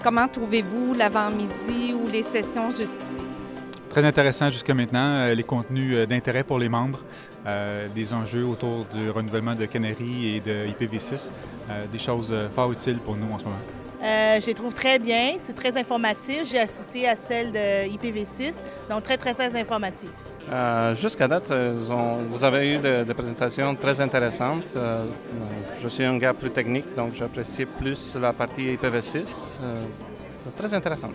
Comment trouvez-vous l'avant-midi ou les sessions jusqu'ici? Très intéressant jusqu'à maintenant, les contenus d'intérêt pour les membres, des enjeux autour du renouvellement de Canary et de IPv6, des choses fort utiles pour nous en ce moment. Je les trouve très bien, c'est très informatif. J'ai assisté à celle de IPv6, donc très informatif. Jusqu'à date, vous avez eu des présentations très intéressantes. Je suis un gars plus technique, donc j'apprécie plus la partie IPv6. C'est très intéressant.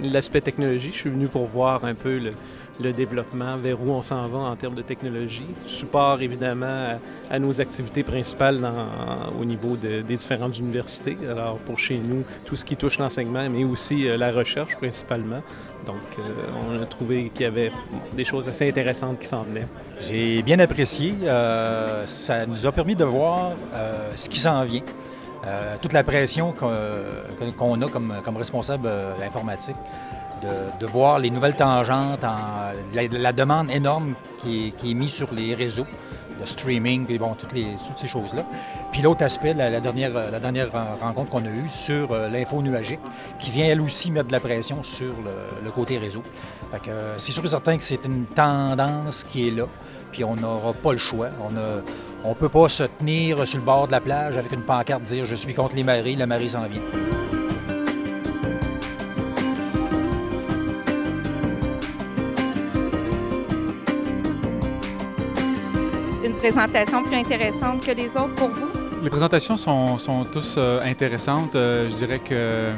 L'aspect technologie, je suis venu pour voir un peu le développement, vers où on s'en va en termes de technologie. Support évidemment à nos activités principales au niveau des différentes universités. Alors pour chez nous, tout ce qui touche l'enseignement, mais aussi la recherche principalement. Donc on a trouvé qu'il y avait des choses assez intéressantes qui s'en venaient. J'ai bien apprécié. Ça nous a permis de voir ce qui s'en vient. Toute la pression qu'on a comme responsable informatique, de voir les nouvelles tangentes, la demande énorme qui est mise sur les réseaux de streaming, puis bon, toutes ces choses-là. Puis l'autre aspect, la dernière rencontre qu'on a eue sur l'info nuagique, qui vient elle aussi mettre de la pression sur le côté réseau. Fait que c'est sûr et certain que c'est une tendance qui est là, puis on n'aura pas le choix. On ne peut pas se tenir sur le bord de la plage avec une pancarte dire « Je suis contre les marées, la marée s'en vient ». Une présentation plus intéressante que les autres pour vous? Les présentations sont tous intéressantes. Je dirais que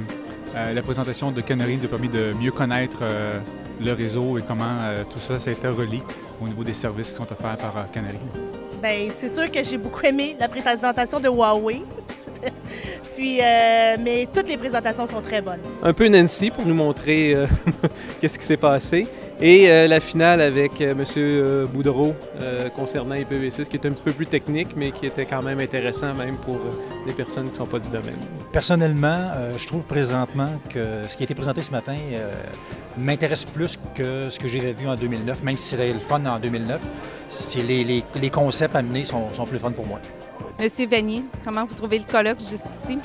la présentation de Canary nous a permis de mieux connaître le réseau et comment tout ça s'interrelie au niveau des services qui sont offerts par Canary. Bien, c'est sûr que j'ai beaucoup aimé la présentation de Huawei. Puis, mais toutes les présentations sont très bonnes. Un peu Nancy pour nous montrer qu'est-ce qui s'est passé. Et la finale avec M. Boudreau concernant IPv6, qui est un petit peu plus technique, mais qui était quand même intéressant même pour des personnes qui ne sont pas du domaine. Personnellement, je trouve présentement que ce qui a été présenté ce matin m'intéresse plus que ce que j'ai vu en 2009, même si c'était le fun en 2009. Les concepts amenés sont plus fun pour moi. Monsieur Vanier, comment vous trouvez le colloque jusqu'ici?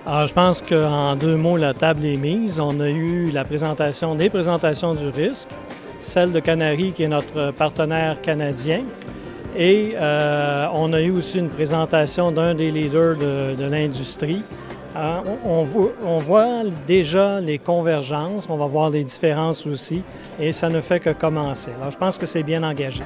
Alors, je pense qu'en 2 mots, la table est mise. On a eu des présentations du risque, celle de Canary, qui est notre partenaire canadien, et on a eu aussi une présentation d'un des leaders de l'industrie. On voit déjà les convergences, on va voir les différences aussi, et ça ne fait que commencer. Alors, je pense que c'est bien engagé.